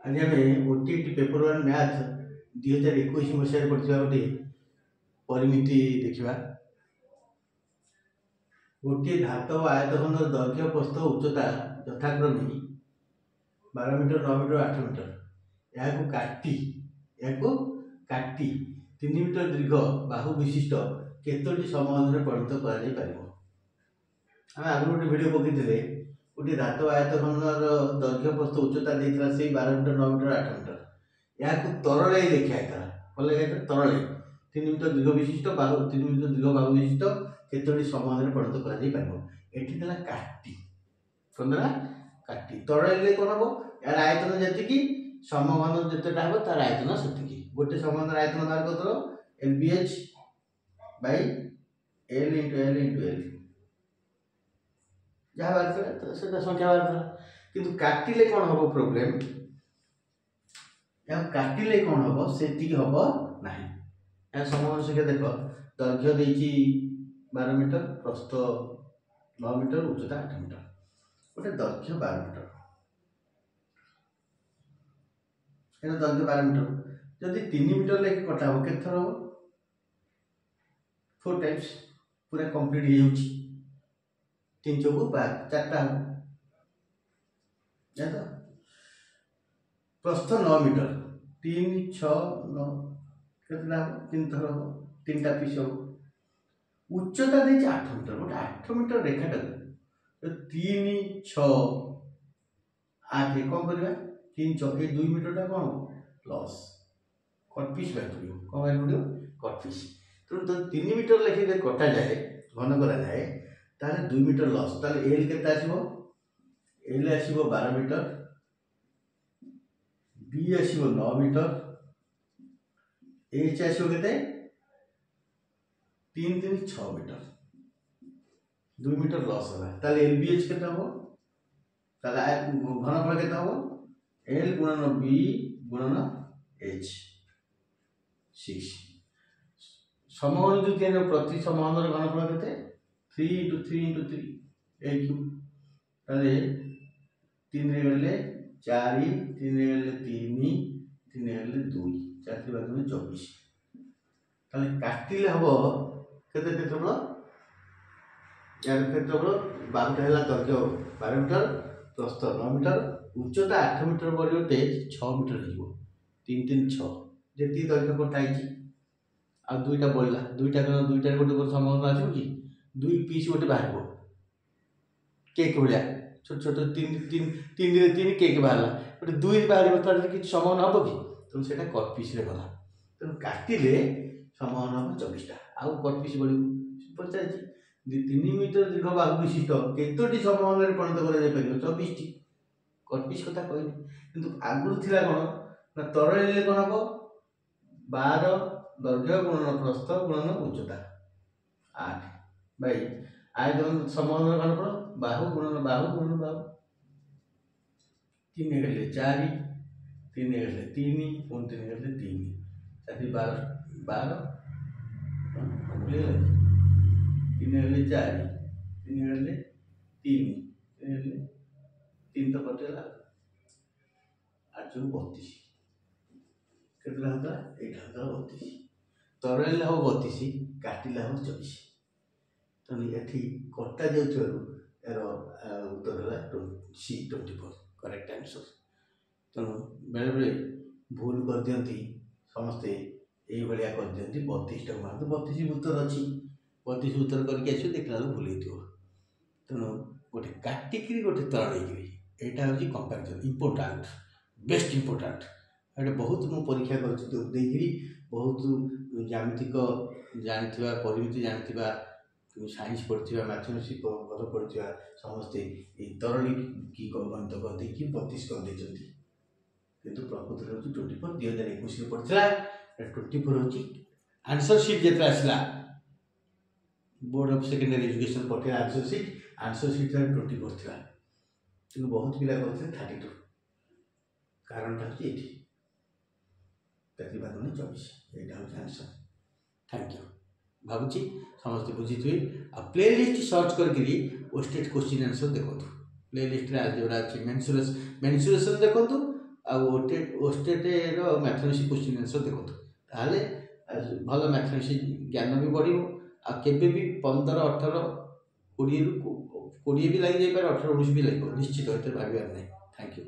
आज आम OTT paper one math 2021 मसीह पढ़ा गोटे परिमिति देखा। गोटे धातव आयतखंड दैर्घ्य प्रस्थ उच्चता यथाक्रमे 12 मीटर 9 मीटर 8 मीटर या काटी 3 मीटर दीर्घ बाहु विशिष्ट केतोटी समाधान परिणत कर आगे गोटे भिड पकड़े गोटे धातव आयतखंडर दैर्घ्य प्रस्थ उच्चता देता से 12 मीटर 9 मीटर 8 मीटर या तरल लिखाई भल लिखाई तरल 3 मीटर दीर्घ विशिष्ट बाहु 3 मीटर दीर्घ बाहु विशिष्ट केतोटी समाधान परिणत कर काटी कौन काटी तरल कौन हम यार आयतन जी समघन जितेटा हम तार आयतन से गोटे समघन आयतन बाहर कर LBH by L into L into L जहाँ बाहर से संख्या बाहर किंतु काटिले कौन हम प्रोब्लेम या काटिले कौन हम से हम ना या समघन संख्या देख दैर्घ्य देती 12 मीटर प्रस्थ 9 मीटर उच्चता 8 मीटर गोटे दैर्घ्य 12 मीटर दैर्घ्य 12 मीटर जदि 3 मीटर लेके कटा हो के थर 4 टाइम्स पूरा कंप्लीट हो जाउची 3 चौक 4टा हम या तो प्रस्थ 9 मीटर 3 6 9 केतना 3 थर 3टा पीस हो उच्चता दे 8 मीटर गोटे 8 मीटर रेखाटा 3 6 8 कौन करवा 3 6 ये 2 मीटर टा कौन प्लस कट पीस बाहर पड़ो कौन बाहर पड़ो कट पीस तो 3 मीटर लेखे कटा जाए घन करा जाए ताले 2 मीटर लॉस ताले L केते आसीबो L आसीबो 12 मीटर B आसीबो 9 मीटर H आसीबो केते 3 3 6 मीटर 2 मीटर लॉस होला ताले LBH केते हो ताले घनफल केते हो L गुणन B गुणन H 6 समघन जो तीन प्रति समघन घनफल केते 3 into 3 into 3 8 ताले 3 रे गले 4 3 रे गले 3 3 रे गले 2 4 3 बार 24 ताले काटिले हबो केते क्षेत्रफल यार क्षेत्रफल 12 टा हला दैर्घ्य 12 मीटर प्रस्थ 9 मीटर उच्चता 8 मीटर परिवर्ते 6 मीटर हो 3 3 6 जेती दैर्घ्य कटाई आ दुईटा बढ़ला दुईटा दुईटा गोटे समघन आसो कि 2 पीस गोटे बाहर केक भाया छोट छोट 3 3 3 रे 3 केक बाहर गोटे 2 बाहर तार कि समघन हम कि तो सेटा कट पीस रे गला तो काटिले समघन हम 24टा आउ कट पीस बड़ी पचार 3 मीटर दीर्घ बाहु विशिष्ट केतोटी समघन रे परिणत करा जाय परियो 24 टी कट पीस कथा कहनी किंतु आगुर थिला कोन ना तरल ले कोन हबो 12 दैर्घ्य गुणन प्रस्थ गुणन उच्चता 8 भाई आयतन समघन घनफल बाहु गुणन बाहु 3 गले 4 3 गले 3 पुन 3 गले 3 साथी 12 12 3 गले 4 3 गले 3 3 गले 3 तो कटेला 8 32 केतला होता 32 तरल हो 32 काटिला हो 24 तो ये कटा जाऊर यार उत्तर है C 24 करेक्ट आंसर तेणु बेले बेले भूल कर दियंती समस्ते ये भाया कर दियंती 32 टा मारते 32 उत्तर अच्छी 32 उत्तर करके आस देखला भूल तेणु गोटे काटिक गोटे तरल यहाँ हूँ कंपेरिजन इम्पोर्टाट बेस्ट इम्पोर्टाट ये बहुत मुझे परीक्षा कर बहुत ज्यामितिक जानी परिमिति जानी साइंस पढ़ा मैथमेटिक्स भल पढ़ा समस्ते तरली की गणित कर देखिए 32 कर देती किंतु प्रकृति हूँ 24 2021 पढ़ा 24 हूँ आंसर सीट जो आसला बोर्ड ऑफ सेकेंडरी एजुकेशन पठे आंसर सीट 24 था कि बहुत पिला करते 32 कारण हूँ ये प्रतिपादन 24 यहाँ हूँ आंसर थैंक यू भावुची समस्त बुझी थे आ प्ले लिस्ट सर्च करके ओस्टेट क्वेश्चन आंसर देखो प्ले लिस्ट रे अलजेब्रा अच्छी मेंसुरेशन देखो ଓଷ୍ଟେଟ୍ର ମ୍ୟାଥମେଟିକ୍ସ କ୍ୱେଶ୍ଚିନ୍ ଆନ୍ସର୍ ଦେଖନ୍ତୁ, ତାହେଲେ ଭଲ ମ୍ୟାଥମେଟିକ୍ସ ଜ୍ଞାନ ବି ବଢ଼ିବ। ଆଉ କେବେ ବି 15, 18, 20ରୁ 20 ବି ଲାଗିଯାଇପାରେ, 18, 19 ବି ଲାଗିବ, ନିଶ୍ଚିତ, ଏଥିରେ ଭାବିବାର ନାହିଁ। Thank you.